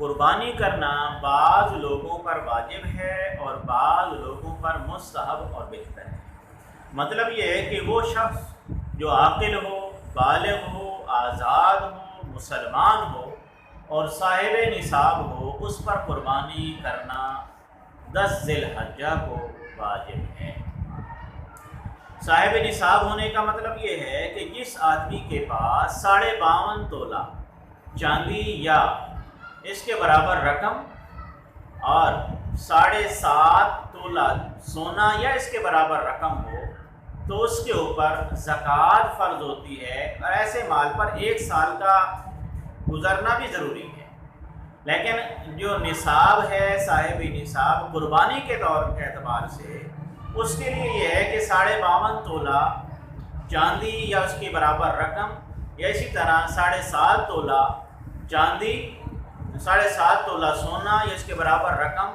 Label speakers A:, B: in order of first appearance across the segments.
A: قربانی کرنا بعض لوگوں پر واجب ہے اور بعض لوگوں پر مستحب اور بہتر ہے۔ مطلب یہ ہے کہ وہ شخص جو عاقل ہو، بالغ ہو، آزاد ہو، مسلمان ہو اور صاحب نصاب ہو، اس پر قربانی کرنا 10 ذی الحجہ کو واجب ہے۔ صاحب نصاب ہونے کا مطلب یہ ہے کہ جس آدمی کے پاس 52.5 تولہ چاندی یا اس کے برابر رقم اور 7.5 تولہ سونا یا اس کے برابر رقم ہو تو اس کے اوپر زکوٰۃ فرض ہوتی ہے، اور ایسے مال پر 1 سال کا گزرنا بھی ضروری ہے۔ لیکن جو نصاب ہے، صاحب نصاب قربانی کے طور کے اعتبار سے، اس کے لیے یہ ہے کہ 52.5 تولہ چاندی یا اس کے برابر رقم، یا اسی طرح 7.5 تولہ چاندی، 7.5 تولہ سونا یا اس کے برابر رقم،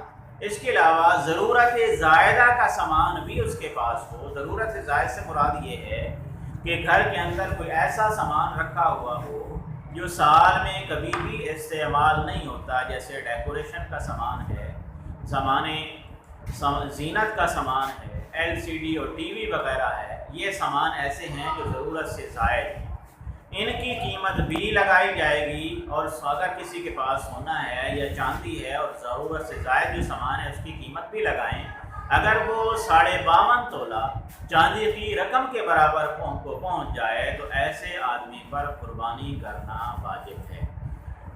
A: اس کے علاوہ ضرورت زائدہ کا سامان بھی اس کے پاس ہو۔ ضرورت زائد سے مراد یہ ہے کہ گھر کے اندر کوئی ایسا سامان رکھا ہوا ہو جو سال میں کبھی بھی استعمال نہیں ہوتا، جیسے ڈیکوریشن کا سامان ہے، زینت کا سامان ہے، LCD اور ٹی وی وغیرہ ہے۔ یہ سامان ایسے ہیں جو ضرورت سے زائد ہیں، ان کی قیمت بھی لگائی جائے گی، اور اگر کسی کے پاس سونا ہے یا چاندی ہے اور ضرورت سے زائد جو سامان ہے اس کی قیمت بھی لگائیں۔ اگر وہ 52.5 تولہ چاندی کی رقم کے برابر پہنچ جائے تو ایسے آدمی پر قربانی کرنا واجب ہے۔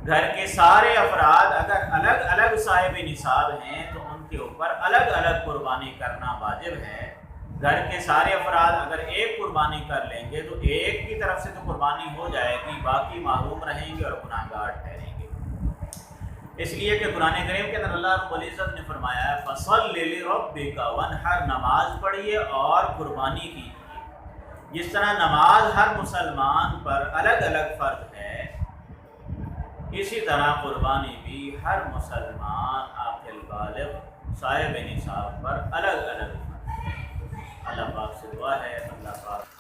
A: گھر کے سارے افراد اگر الگ الگ صاحب نصاب ہیں تو ان کے اوپر الگ الگ قربانی کرنا واجب ہے۔ گھر کے سارے افراد اگر ایک قربانی کر لیں گے تو ایک کی طرف سے تو قربانی ہو جائے گی، باقی محروم رہیں گے اور گناہگار ٹھہریں گے۔ اس لیے کہ قرآن کریم کے اندر اللہ رب العزت نے فرمایا ہے فَصَلِّ لِرَبِّكَ وَانْحَرْ، نماز پڑھیے اور قربانی کیجیے۔ جس طرح نماز ہر مسلمان پر الگ الگ فرض ہے، اسی طرح قربانی بھی ہر مسلمان عاقل بالغ صاحب نصاب پر الگ الگ فرض ہے۔ اللہ پاک سے دعا ہے اللہ پاک